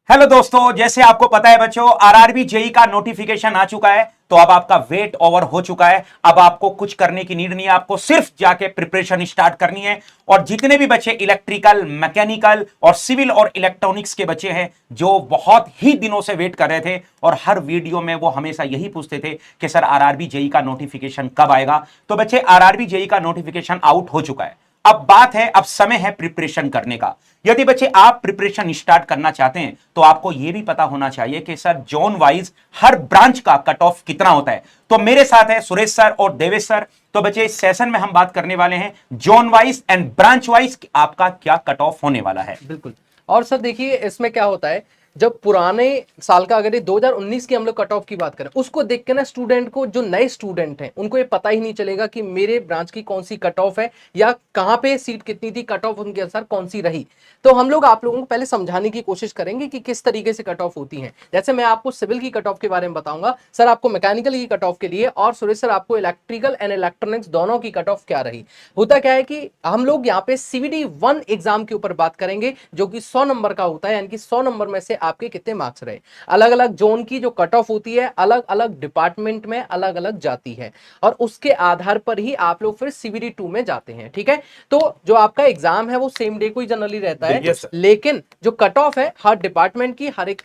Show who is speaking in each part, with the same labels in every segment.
Speaker 1: Hello दोस्तों, जैसे आपको पता है बच्चों, आरआरबी जेई का नोटिफिकेशन आ चुका है। तो अब आपका वेट ओवर हो चुका है। अब आपको कुछ करने की नीड नहीं है, आपको सिर्फ जाके प्रिपरेशन स्टार्ट करनी है। और जितने भी बच्चे इलेक्ट्रिकल, मैकेनिकल और सिविल और इलेक्ट्रॉनिक्स के बच्चे हैं, जो बहुत ही दिनों से वेट कर रहे थे और हर वीडियो में वो हमेशा यही पूछते थे कि सर आरआरबी जेई का नोटिफिकेशन कब आएगा, तो बच्चे आरआरबी जेई का नोटिफिकेशन आउट हो चुका है। अब बात है, अब समय है प्रिपरेशन करने का। यदि बच्चे आप प्रिपरेशन स्टार्ट करना चाहते हैं तो आपको यह भी पता होना चाहिए कि सर जोन वाइज हर ब्रांच का कट ऑफ कितना होता है। तो मेरे साथ है सुरेश सर और देवेश सर। तो बच्चे इस सेशन में हम बात करने वाले हैं zone wise and branch wise आपका क्या कट ऑफ होने वाला है।
Speaker 2: बिल्कुल। और सर देखिए इसमें क्या होता है, जब पुराने साल का अगर ये 2019 की हम लोग कट ऑफ की बात करें, उसको देख के ना स्टूडेंट को, जो नए स्टूडेंट हैं उनको ये पता ही नहीं चलेगा कि मेरे ब्रांच की कौन सी कट ऑफ है या कहाँ पे सीट कितनी थी, कट ऑफ उनके अनुसार कौन सी रही। तो हम लोग आप लोगों को पहले समझाने की कोशिश करेंगे कि किस तरीके से कट ऑफ होती है। जैसे मैं आपको सिविल की कट ऑफ के बारे में बताऊंगा, सर आपको मैकेनिकल की कट ऑफ के लिए, और सुरेश सर आपको इलेक्ट्रिकल एंड इलेक्ट्रॉनिक्स दोनों की कट ऑफ क्या रही। होता क्या है कि हम लोग यहाँ पे सीवीडी 1 एग्जाम के ऊपर बात करेंगे, जो कि 100 नंबर का होता है, यानी कि 100 नंबर में से आपके कितने मार्क्स रहे। अलग अलग जोन की जो कट ऑफ होती है, अलग अलग डिपार्टमेंट में अलग अलग जाती है, और उसके आधार पर ही आप लोग फिर सीवीडी 2 में जाते हैं। ठीक है, तो जो आपका एग्जाम है वो सेम डे को ही जनरली रहता है, लेकिन जो कट ऑफ है हर डिपार्टमेंट की, हर एक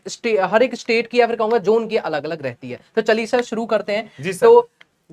Speaker 2: स्टेट की, या फिर कहूंगा जोन की अलग अलग रहती है। तो चलिए सर शुरू करते हैं।
Speaker 3: जी सर।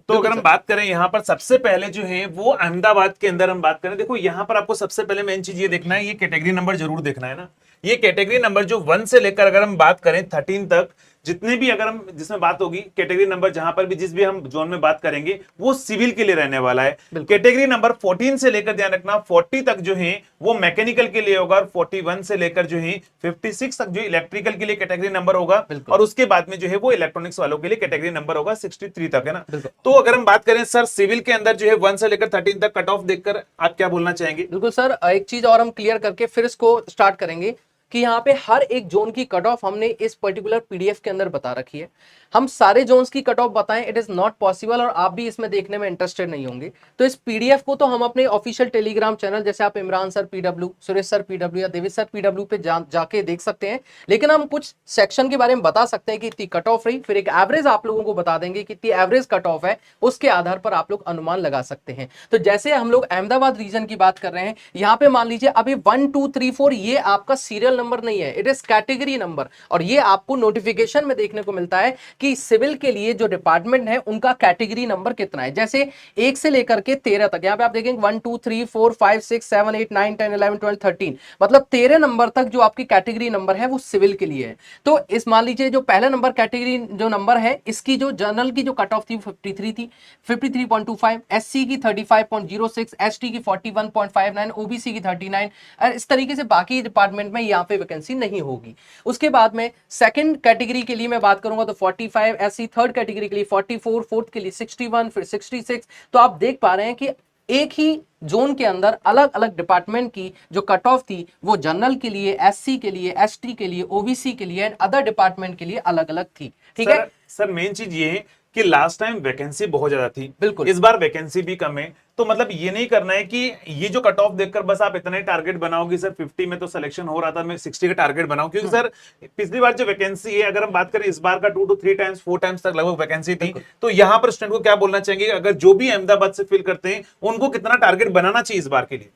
Speaker 3: तो अगर हम बात करें यहाँ पर सबसे पहले जो है वो अहमदाबाद के अंदर हम बात करें, देखो यहाँ पर आपको सबसे पहले मेन चीज ये देखना है, ये कैटेगरी नंबर जरूर देखना है ना। ये कैटेगरी नंबर जो 1 से लेकर अगर हम बात करें 13 तक, जितने भी अगर हम जिसमें बात होगी कैटेगरी नंबर, जहां पर भी जिस भी हम जोन में बात करेंगे वो सिविल के लिए रहने वाला है। कैटेगरी नंबर 14 से लेकर ध्यान रखना 40 तक जो है वो मैकेनिकल के लिए होगा, और 41 से लेकर जो है 56 तक जो इलेक्ट्रिकल के लिए कैटेगरी नंबर होगा, और उसके बाद में जो है वो इलेक्ट्रॉनिक्स वालों के लिए कैटेगरी नंबर होगा 63 तक, है ना। तो अगर हम बात करें सर सिविल के अंदर जो है 1 से लेकर 13 तक कट ऑफ देखकर आप क्या बोलना चाहेंगे?
Speaker 2: बिल्कुल सर, एक चीज और हम क्लियर करके फिर इसको स्टार्ट करेंगे कि यहाँ पे हर एक जोन की कट ऑफ हमने इस पर्टिकुलर पीडीएफ के अंदर बता रखी है। हम सारे जोन्स की कट ऑफ बताएं, इट इज नॉट पॉसिबल, और आप भी इसमें देखने में इंटरेस्टेड नहीं होंगे। तो इस पीडीएफ को तो हम अपने ऑफिशियल टेलीग्राम चैनल, जैसे आप Imran sir PW, Suresh sir PW या देवेश सर पीडब्ल्यू पे जाके देख सकते हैं। लेकिन हम कुछ सेक्शन के बारे में बता सकते हैं कि इतनी कट ऑफ रही, फिर एक एवरेज आप लोगों को बता देंगे कि इतनी एवरेज कट ऑफ है, उसके आधार पर आप लोग अनुमान लगा सकते हैं। तो जैसे हम लोग अहमदाबाद रीजन की बात कर रहे हैं, यहाँ पे मान लीजिए अभी 1 2 3 4 ये आपका सीरियल नंबर नहीं है, इट इज कैटेगरी नंबर। और ये आपको नोटिफिकेशन में देखने को मिलता है कि सिविल के लिए जो डिपार्टमेंट है उनका कैटेगरी नंबर कितना है। जैसे 1 से लेकर के 13 तक, यहां पे आप देखेंगे 1 2 3 4 5 6 7 8 9 10 11 12 13, मतलब 13 नंबर तक जो आपकी कैटेगरी नंबर है वो सिविल के लिए है। तो इस मान लीजिए जो पहला नंबर कैटेगरी जो नंबर है, इसकी जो जनरल की जो कट ऑफ थी 53 थी, 53.25, एससी की 35.06, एसटी की 41.59, ओबीसी की 39, और इस तरीके से बाकी डिपार्टमेंट में यहाँ पे वैकेंसी नहीं होगी। उसके बाद में सेकंड कैटेगरी के लिए मैं बात करूंगा तो 45 एससी, थर्ड कैटेगरी के लिए 44, फोर्थ के लिए 61, फिर 66। तो आप देख पा रहे हैं कि एक ही जोन के अंदर अलग अलग डिपार्टमेंट की जो कट ऑफ थी वो जनरल के लिए, एससी के लिए, एसटी के लिए, ओबीसी के लिए एंड अदर डिपार्टमेंट के लिए अलग अलग थी। ठीक है
Speaker 3: सर, मेन चीज ये है कि लास्ट टाइम वैकेंसी बहुत ज्यादा थी,
Speaker 2: बिल्कुल,
Speaker 3: इस बार वैकेंसी भी कम है। तो मतलब ये नहीं करना है कि ये जो कट ऑफ देखकर बस आप इतना ही टारगेट बनाओगे, सर 50 में तो सिलेक्शन हो रहा था, मैं 60 का टारगेट बनाऊं, क्योंकि सर पिछली बार जो वैकेंसी है, अगर हम बात करें इस बार का 2 to 3 टाइम्स 4 टाइम्स तक लगभग वैकेंसी थी। तो यहाँ पर स्टूडेंट को क्या बोलना चाहेंगे, अगर जो भी अहमदाबाद से फिल करते हैं उनको कितना टारगेट बनाना चाहिए इस बार के लिए?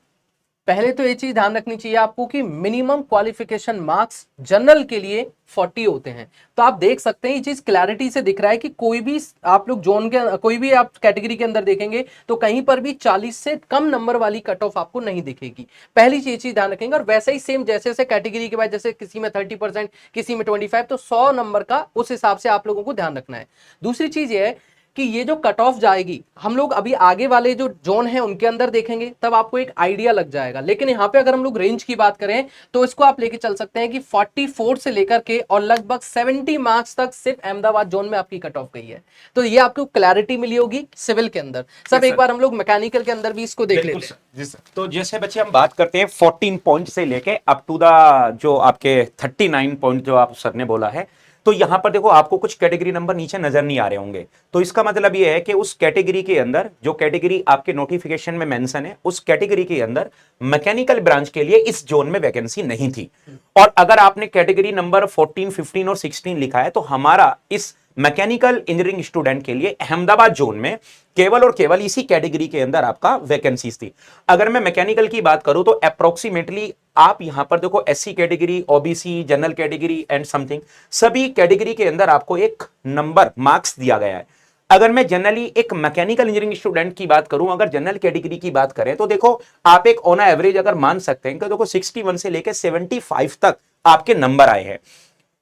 Speaker 2: पहले तो ये चीज ध्यान रखनी चाहिए आपको कि मिनिमम क्वालिफिकेशन मार्क्स जनरल के लिए 40 होते हैं। तो आप देख सकते हैं ये चीज क्लैरिटी से दिख रहा है कि कोई भी आप लोग जोन के, कोई भी आप कैटेगरी के अंदर देखेंगे तो कहीं पर भी 40 से कम नंबर वाली कट ऑफ आपको नहीं दिखेगी। पहली चीज ध्यान रखेंगे। और वैसे ही सेम जैसे जैसे कैटेगरी के बाद, जैसे किसी में 30%, किसी में 25, तो 100 नंबर का उस हिसाब से आप लोगों को ध्यान रखना है। दूसरी चीज ये है कि ये जो कट ऑफ जाएगी, हम लोग अभी आगे वाले जो जोन है उनके अंदर देखेंगे, तब आपको एक आइडिया लग जाएगा। लेकिन यहाँ पे अगर हम लोग रेंज की बात करें तो इसको आप लेके चल सकते हैं कि 44 से लेकर के और लगभग 70 मार्क्स तक सिर्फ अहमदाबाद जोन में आपकी कट ऑफ गई है। तो ये आपको क्लैरिटी मिली होगी सिविल के अंदर। सब एक बार हम लोग मैकेनिकल के अंदर भी इसको देख लेते हैं।
Speaker 1: जी सर। तो जैसे बच्चे हम बात करते हैं 14 पॉइंट से लेके अप टू द जो आपके 39 पॉइंट जो आप सर ने बोला है, तो यहां पर देखो आपको कुछ कैटेगरी नंबर नीचे नजर नहीं आ रहे होंगे, तो इसका मतलब यह है कि उस कैटेगरी के अंदर जो कैटेगरी आपके नोटिफिकेशन में मेंशन है उस कैटेगरी के अंदर मैकेनिकल ब्रांच के लिए इस जोन में वैकेंसी नहीं थी। और अगर आपने कैटेगरी नंबर 14, 15 और 16 लिखा है तो हमारा इस मैकेनिकल इंजीनियरिंग स्टूडेंट के लिए अहमदाबाद जोन में केवल और केवल इसी कैटेगरी के अंदर आपका वैकेंसीज थी। अगर मैं मैकेनिकल की बात करूं तो अप्रोक्सीमेटली आप यहां पर देखो SC category, OBC, general category and something सभी कैटेगरी के अंदर आपको एक नंबर मार्क्स दिया गया है। अगर मैं जनरली एक मैकेनिकल इंजीनियरिंग स्टूडेंट की बात करूं, अगर जनरल कैटेगरी की बात करें तो देखो आप एक ऑन एवरेज अगर मान सकते हैं कि देखो 61 से लेकर 75 तक आपके नंबर आए हैं।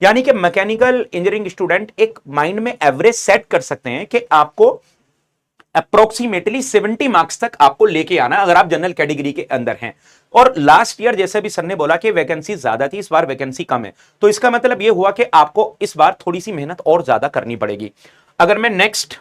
Speaker 1: यानी कि मैकेनिकल इंजीनियरिंग स्टूडेंट एक माइंड में एवरेज सेट कर सकते हैं कि आपको अप्रोक्सीमेटली 70 मार्क्स तक आपको लेके आना अगर आप जनरल कैटेगरी के अंदर हैं। और लास्ट ईयर जैसे भी सर ने बोला कि वैकेंसी ज्यादा थी, इस बार वैकेंसी कम है, तो इसका मतलब यह हुआ कि आपको इस बार थोड़ी सी मेहनत और ज्यादा करनी पड़ेगी। अगर मैं नेक्स्ट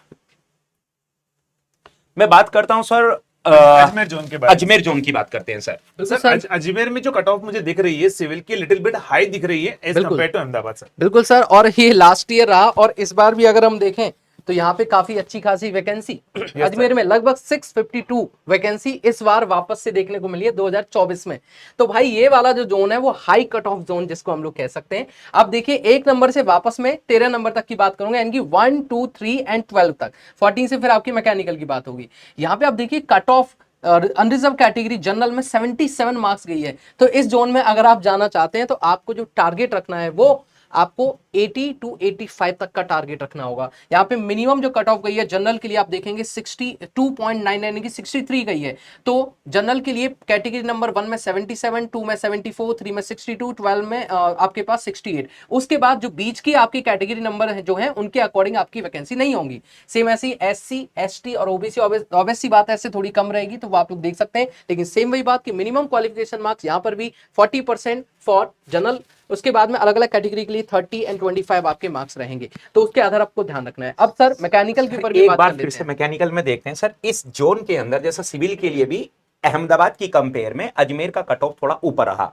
Speaker 1: मैं बात करता हूं सर
Speaker 3: अजमेर जोन के बारे में।
Speaker 1: अजमेर जोन की बात करते हैं सर।
Speaker 3: सर अजमेर में जो कट ऑफ मुझे दिख रही है सिविल की लिटिल बिट हाई दिख रही है एज
Speaker 2: बिल्कुल।
Speaker 3: Compare to Ahmedabad sir.
Speaker 2: बिल्कुल सर, और ये लास्ट ईयर रहा और इस बार भी अगर हम देखें तो यहाँ पे काफी अच्छी खासी वैकेंसी अजमेर में लगभग 652 वैकेंसी इस बार वापस से देखने को मिली है 2024 में। तो भाई ये वाला जो जोन है वो हाई कट ऑफ जोन जिसको हम लोग कह सकते हैं। अब देखिए 1 नंबर से वापस में 13 नंबर तक की बात करूंगा, यानी कि 1, 2, 3 एंड 12 तक, 14 से फिर आपकी मैकेनिकल की बात होगी। यहाँ पे आप देखिए cut off unreserved category general में 77 मार्क्स गई है। तो इस जोन में अगर आप जाना चाहते हैं तो आपको जो टारगेट रखना है वो आपको 80 to 85 तक का टारगेट रखना होगा। यहाँ पे मिनिमम जो कट ऑफ गई है जनरल के लिए आप देखेंगे 62.99 यानी कि 63 गई है। तो जनरल के लिए कैटेगरी नंबर 1 में 77, 2 में 74, 3 में 62, 12 में आपके पास 68। उसके बाद जो बीच की आपकी कैटेगरी नंबर जो है उनके अकॉर्डिंग आपकी वैकेंसी नहीं होंगी। सेम ऐसी एससी, एसटी और ओबीसी ऑब्वियसली बात है ऐसे थोड़ी कम रहेगी, तो वो आप लोग देख सकते हैं। लेकिन सेम वही बात कि मिनिमम क्वालिफिकेशन मार्क्स यहाँ पर भी 40% फॉर जनरल, उसके बाद में अलग अलग कैटेगरी के लिए 30 एंड 25 आपके मार्क्स रहेंगे। तो उसके आधार आपको ध्यान रखना है। अब सर मैकेनिकल के ऊपर भी
Speaker 1: एक
Speaker 2: बात
Speaker 1: बार
Speaker 2: कर
Speaker 1: फिर
Speaker 2: लेते
Speaker 1: से
Speaker 2: हैं।
Speaker 1: मैकेनिकल में देखते हैं सर, इस जोन के अंदर जैसा सिविल के लिए भी अहमदाबाद की कंपेयर में अजमेर का कट ऑफ थोड़ा ऊपर रहा,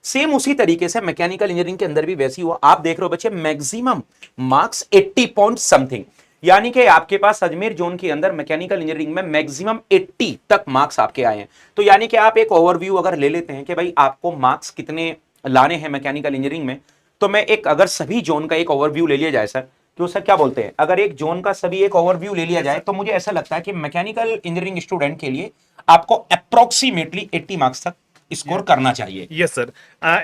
Speaker 1: सेम उसी तरीके से मैकेनिकल इंजीनियरिंग के अंदर भी वैसी हुआ। आप देख रहे हो बच्चे मैक्सिमम मार्क्स 80 पॉइंट समथिंग, यानी कि आपके पास अजमेर जोन के अंदर मैकेनिकल इंजीनियरिंग में मैक्सिमम 80 तक मार्क्स आपके आए हैं। तो यानी कि आप एक ओवरव्यू अगर ले लेते हैं कि भाई आपको मार्क्स कितने लाने हैं मैकेनिकल इंजीनियरिंग में, तो मैं एक अगर सभी जोन का एक ओवरव्यू ले लिया जाए सर, तो सर क्या बोलते हैं, अगर एक जोन का सभी एक ओवरव्यू ले लिया जाए तो मुझे ऐसा लगता है कि मैकेनिकल इंजीनियरिंग स्टूडेंट के लिए आपको अप्रोक्सीमेटली 80 मार्क्स तक स्कोर करना चाहिए।
Speaker 3: Yes sir.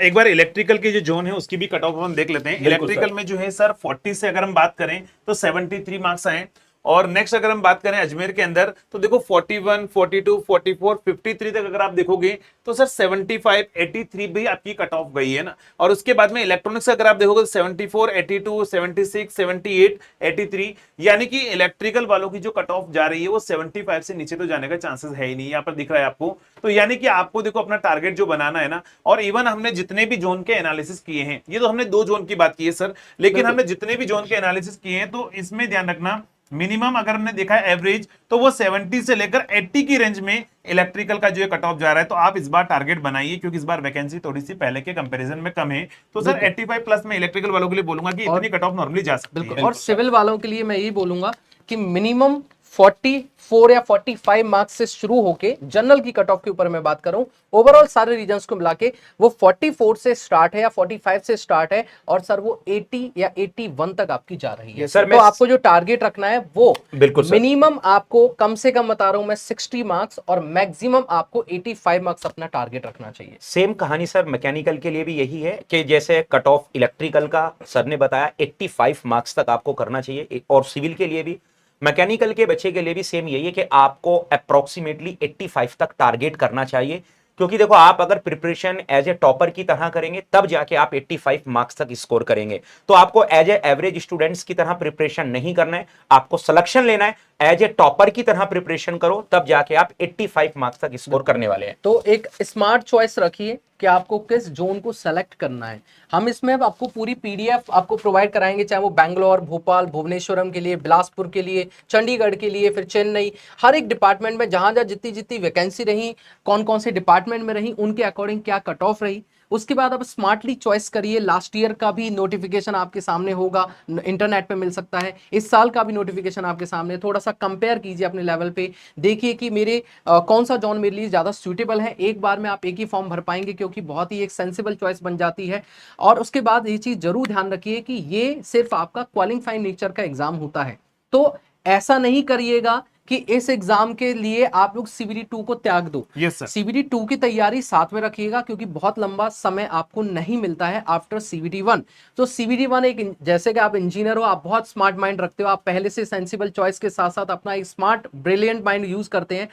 Speaker 3: एक बार इलेक्ट्रिकल की जो जोन है उसकी भी कट ऑफ हम देख लेते हैं।
Speaker 1: बिल्कुल
Speaker 3: इलेक्ट्रिकल
Speaker 1: सर।
Speaker 3: में जो है सर 40 से अगर हम बात करें तो 73 मार्क्स आए। और नेक्स्ट अगर हम बात करें अजमेर के अंदर तो देखो 41, 42, 44, 53 तक अगर आप देखोगे तो सर 75, 83 भी आपकी कट ऑफ गई है ना। और उसके बाद में इलेक्ट्रॉनिक्स अगर आप देखोगे तो 74, 82, 76, 78, 83, यानी कि इलेक्ट्रिकल वालों की जो कट ऑफ जा रही है वो 75 से नीचे तो जाने का चांसेस है ही नहीं, यहाँ पर दिख रहा है आपको। तो यानी कि आपको देखो अपना टारगेट जो बनाना है ना, और इवन हमने जितने भी जोन के एनालिसिस किए हैं, ये तो हमने 2 जोन की बात की है सर, लेकिन हमने जितने भी जोन के एनालिसिस किए हैं तो इसमें ध्यान रखना मिनिमम अगर हमने देखा है एवरेज तो वो 70 से लेकर 80 की रेंज में इलेक्ट्रिकल का जो है कट ऑफ जा रहा है। तो आप इस बार टारगेट बनाइए क्योंकि इस बार वैकेंसी थोड़ी सी पहले के कंपैरिजन में कम है। तो सर 85 प्लस में इलेक्ट्रिकल वालों के लिए बोलूंगा कि इतनी कट ऑफ नॉर्मली जा सकती है।
Speaker 2: बिल्कुल। और सिविल वालों के लिए मैं यही बोलूंगा कि मिनिमम 44 या 45 मार्क्स से शुरू होके जनरल की कट ऑफ के ऊपर मैं बात करूं, ओवरऑल सारे रीजन्स को मिला के वो 44 से स्टार्ट है या 45 से स्टार्ट है, और सर वो 80 या 81 तक आपकी जा रही है।
Speaker 1: सर,
Speaker 2: तो आपको जो टारगेट रखना है वो
Speaker 1: बिल्कुल सर।
Speaker 2: मिनिमम आपको कम से कम बता रहा हूं मैं 60 मार्क्स और मैक्सिमम आपको 85 मार्क्स अपना टारगेट रखना चाहिए।
Speaker 1: सेम कहानी सर मैकेनिकल के लिए भी यही है कि जैसे कट ऑफ इलेक्ट्रिकल का सर ने बताया 85 मार्क्स तक आपको करना चाहिए, और सिविल के लिए भी मैकेनिकल के बच्चे के लिए भी सेम यही है कि आपको अप्रोक्सीमेटली 85 तक टारगेट करना चाहिए। क्योंकि देखो आप अगर प्रिपरेशन एज ए टॉपर की तरह करेंगे तब जाके आप 85 मार्क्स तक स्कोर करेंगे। तो आपको एज ए एवरेज स्टूडेंट्स की तरह प्रिपरेशन नहीं करना है, आपको सिलेक्शन लेना है, एज ए टॉपर की तरह प्रिपरेशन करो, तब जाके आप 85 मार्क्स तक स्कोर करने वाले हैं।
Speaker 2: तो एक स्मार्ट चॉइस रखिए कि आपको किस जोन को सेलेक्ट करना है। हम इसमें अब आपको पूरी पीडीएफ आपको प्रोवाइड कराएंगे, चाहे वो बैंगलोर, भोपाल, भुवनेश्वरम के लिए, बिलासपुर के लिए, चंडीगढ़ के लिए, फिर चेन्नई, हर एक डिपार्टमेंट में जहां जहां जितनी जितनी वैकेंसी रही, कौन कौन से डिपार्टमेंट में रही, उनके अकॉर्डिंग क्या कट ऑफ रही, उसके बाद आप स्मार्टली चॉइस करिए। लास्ट ईयर का भी नोटिफिकेशन आपके सामने होगा, इंटरनेट पे मिल सकता है, इस साल का भी नोटिफिकेशन आपके सामने, थोड़ा सा कंपेयर कीजिए अपने लेवल पे, देखिए कि मेरे कौन सा जॉन मेरे लिए ज़्यादा सूटेबल है। एक बार में आप एक ही फॉर्म भर पाएंगे क्योंकि बहुत ही एक सेंसिबल चॉइस बन जाती है। और उसके बाद ये चीज़ जरूर ध्यान रखिए कि ये सिर्फ आपका क्वालिफाइंग नेचर का एग्जाम होता है, तो ऐसा नहीं करिएगा कि इस एग्जाम के लिए आप लोग सीबीडी 2 को त्याग दो।
Speaker 3: Yes sir.
Speaker 2: सीबीडी 2 की तैयारी साथ में रखिएगा क्योंकि बहुत लंबा समय आपको नहीं मिलता है आफ्टर सीबीडी 1। तो सीबीडी 1 एक, जैसे कि आप इंजीनियर हो, आप बहुत स्मार्ट माइंड रखते हो, आप पहले से सेंसिबल चॉइस के साथ साथ अपना एक स्मार्ट ब्रिलियंट माइंड यूज करते हैं।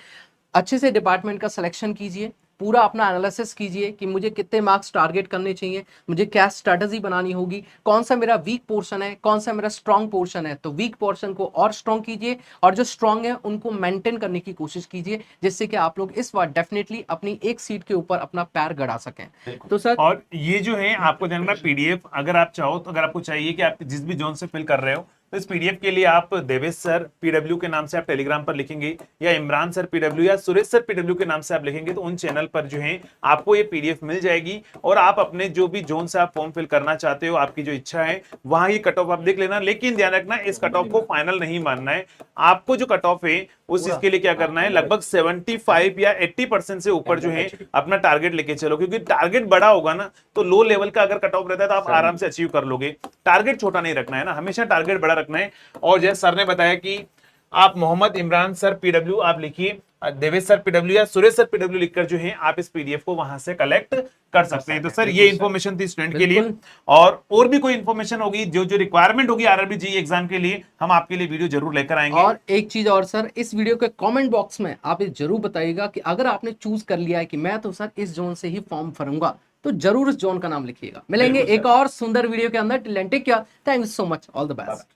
Speaker 2: अच्छे से डिपार्टमेंट का सिलेक्शन कीजिए, पूरा अपना एनालिसिस कीजिए कि मुझे कितने मार्क्स टारगेट करने चाहिए, मुझे क्या स्ट्रेटजी बनानी होगी, कौन सा मेरा वीक पोर्शन है, कौन सा मेरा स्ट्रांग पोर्शन है। तो वीक पोर्शन को और स्ट्रांग कीजिए और जो स्ट्रांग है उनको मेंटेन करने की कोशिश कीजिए, जिससे कि आप लोग इस बार डेफिनेटली अपनी एक सीट के ऊपर अपना पैर गड़ा सकें। तो सर,
Speaker 3: और ये जो है आपको जानना पीडीएफ, अगर आप चाहो तो, अगर आपको चाहिए कि आप जिस भी जोन से फिल कर रहे हो, तो इस पीडीएफ के लिए आप देवेश सर पीडब्ल्यू के नाम से आप टेलीग्राम पर लिखेंगे, या इमरान सर पीडब्ल्यू या सुरेश सर पीडब्ल्यू के नाम से आप लिखेंगे, तो उन चैनल पर जो है आपको ये पीडीएफ मिल जाएगी। और आप अपने जो भी जोन से आप फॉर्म फिल करना चाहते हो, आपकी जो इच्छा है, वहां ये कट ऑफ आप देख लेना। लेकिन ध्यान रखना, इस कट ऑफ को फाइनल नहीं मानना है। आपको जो कट ऑफ है उस चीज के लिए क्या करना है, लगभग 75 या 80% से ऊपर जो है अपना टारगेट लेके चलो, क्योंकि टारगेट बड़ा होगा ना तो लो लेवल का अगर कट ऑफ रहता है तो आप आराम से अचीव कर लोगे। टारगेट छोटा नहीं रखना है ना, हमेशा टारगेट बड़ा रखना है। और जैसे सर ने बताया कि आप मोहम्मद इमरान सर पीडब्ल्यू आप लिखिए, देवेश सर पीडब्ल्यू या सुरेश सर पीडब्ल्यू लिखकर जो है आप इस पीडीएफ को वहां से कलेक्ट कर सकते हैं। तो सर ये इन्फॉर्मेशन थी स्टूडेंट के लिए, और भी कोई इन्फॉर्मेशन होगी जो जो रिक्वायरमेंट होगी आरआरबी जेईई एग्जाम के लिए, हम आपके लिए वीडियो जरूर लेकर आएंगे।
Speaker 2: और एक चीज और सर, इस वीडियो के कमेंट बॉक्स में आप ये जरूर बताइएगा कि अगर आपने चूज कर लिया है कि मैं तो सर इस जोन से ही फॉर्म भरूंगा, तो जरूर इस जोन का नाम लिखिएगा। मिलेंगे एक और सुंदर वीडियो के अंदर। Till then take care, thank you so much, all the best.